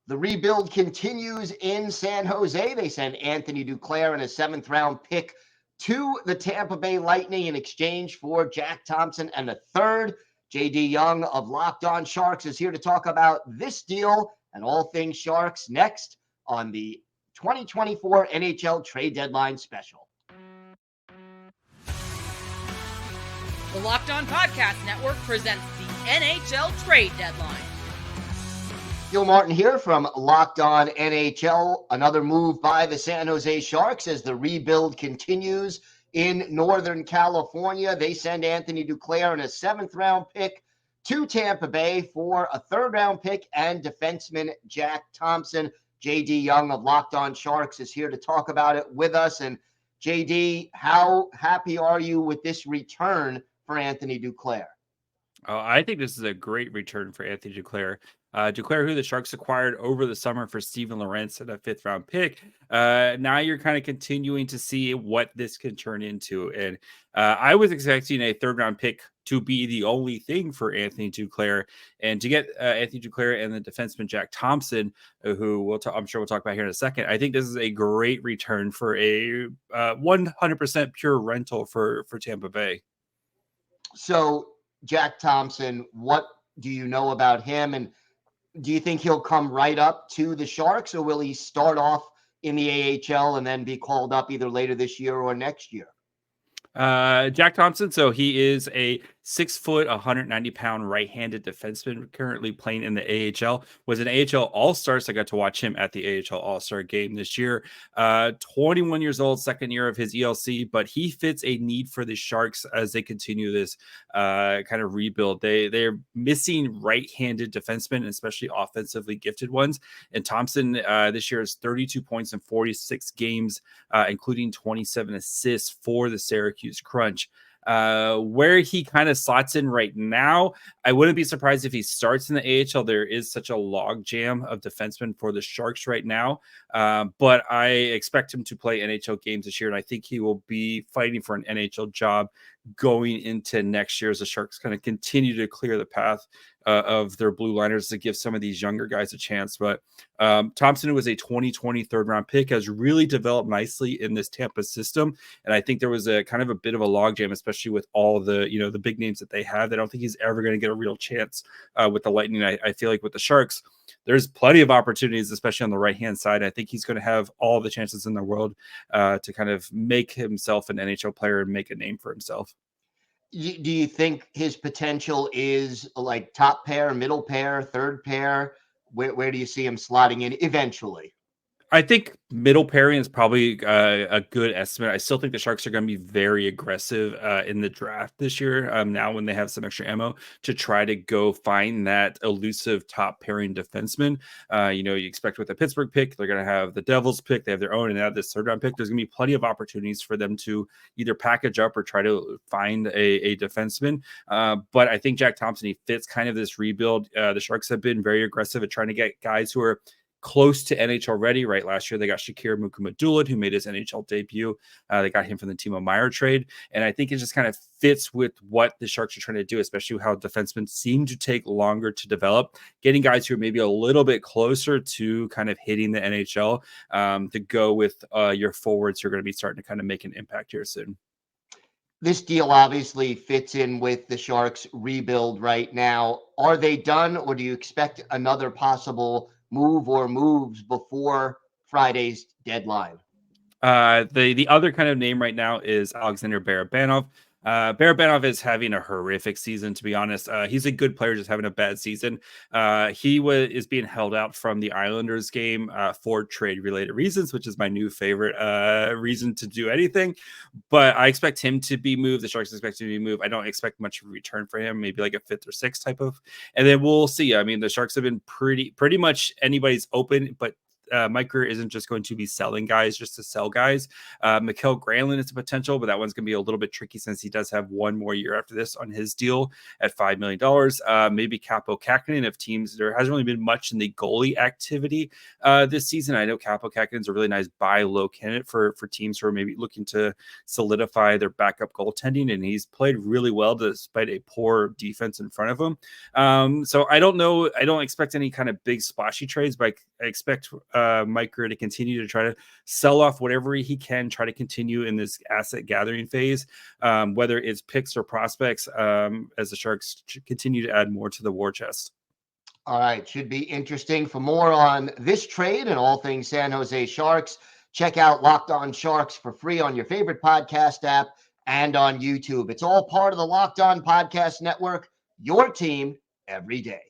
The rebuild continues in San Jose. They send Anthony Duclair and a 7th-round pick to the Tampa Bay Lightning in exchange for Jack Thompson and a third. J.D. Young of Locked On Sharks is here to talk about this deal and all things Sharks next on the 2024 NHL Trade Deadline special. The Locked On Podcast Network presents the NHL Trade Deadline. Gil Martin here from Locked On NHL. Another move by the San Jose Sharks as the rebuild continues in Northern California. They send Anthony Duclair and a 7th-round pick to Tampa Bay for a 3rd-round pick and defenseman Jack Thompson. J.D. Young of Locked On Sharks is here to talk about it with us. And J.D., how happy are you with this return for Anthony Duclair? Oh, I think this is a great return for Anthony Duclair. Duclair, who the Sharks acquired over the summer for Steven Lorentz at a 5th-round pick. Now you're kind of continuing to see what this can turn into. And I was expecting a 3rd-round pick to be the only thing for Anthony Duclair. And to get Anthony Duclair and the defenseman Jack Thompson, who I'm sure we'll talk about here in a second, I think this is a great return for a 100% pure rental for Tampa Bay. So Jack Thompson, what do you know about him? And do you think he'll come right up to the Sharks, or will he start off in the AHL and then be called up either later this year or next year? Jack Thompson, so he is a 6 foot, 190-pound right-handed defenseman currently playing in the AHL. Was an AHL All-Star, so I got to watch him at the AHL All-Star game this year. 21 years old, 2nd year of his ELC, but he fits a need for the Sharks as they continue this kind of rebuild. They're missing right-handed defensemen, especially offensively gifted ones. And Thompson this year has 32 points in 46 games, including 27 assists for the Syracuse Crunch. Where he kind of slots in right now, I wouldn't be surprised if he starts in the AHL. There is such a log jam of defensemen for the Sharks right now, but I expect him to play NHL games this year, and I think he will be fighting for an NHL job going into next year as the Sharks kind of continue to clear the path of their blue liners to give some of these younger guys a chance. But Thompson, who was a 2020 3rd-round pick, has really developed nicely in this Tampa system. And I think there was a kind of a bit of a logjam, especially with all the, the big names that they have. I don't think he's ever going to get a real chance with the Lightning. I feel like with the Sharks, there's plenty of opportunities, especially on the right-hand side. I think he's going to have all the chances in the world to kind of make himself an NHL player and make a name for himself. Do you think his potential is like top pair, middle pair, 3rd pair? Where do you see him slotting in eventually? I think middle pairing is probably a good estimate. I still think the Sharks are going to be very aggressive in the draft this year. Now when they have some extra ammo to try to go find that elusive top pairing defenseman. You expect with the Pittsburgh pick, they're going to have the Devils pick. They have their own, and now this 3rd-round pick, there's going to be plenty of opportunities for them to either package up or try to find a defenseman. But I think Jack Thompson, he fits kind of this rebuild. The Sharks have been very aggressive at trying to get guys who are close to NHL ready, right? Last year, they got Shakir Mukhamadullin, who made his NHL debut. They got him from the Timo Meier trade. And I think it just kind of fits with what the Sharks are trying to do, especially how defensemen seem to take longer to develop. Getting guys who are maybe a little bit closer to kind of hitting the NHL to go with your forwards who are going to be starting to kind of make an impact here soon. This deal obviously fits in with the Sharks rebuild right now. Are they done, or do you expect another possible move or moves before Friday's deadline? The other kind of name right now is Alexander Barabanov. Barabanov is having a horrific season, to be honest. He's a good player, just having a bad season. He is being held out from the Islanders game for trade-related reasons, which is my new favorite reason to do anything. But I expect him to be moved. The Sharks expect him to be moved. I don't expect much of a return for him, maybe like a 5th or 6th type of. And then we'll see. I mean, the Sharks have been pretty much anybody's open, but Mike Grier isn't just going to be selling guys just to sell guys. Mikael Granlund is a potential, but that one's going to be a little bit tricky since he does have one more year after this on his deal at $5 million. Maybe Capo Kakkonen if teams, there hasn't really been much in the goalie activity this season. I know Capo Kakkonen is a really nice buy low candidate for teams who are maybe looking to solidify their backup goaltending, and he's played really well despite a poor defense in front of him. So I don't know. I don't expect any kind of big splashy trades, but I expect Mike Grier to continue to try to sell off whatever he can, try to continue in this asset gathering phase, whether it's picks or prospects, as the Sharks continue to add more to the war chest. All right. Should be interesting. For more on this trade and all things San Jose Sharks, check out Locked On Sharks for free on your favorite podcast app and on YouTube. It's all part of the Locked On Podcast Network, your team every day.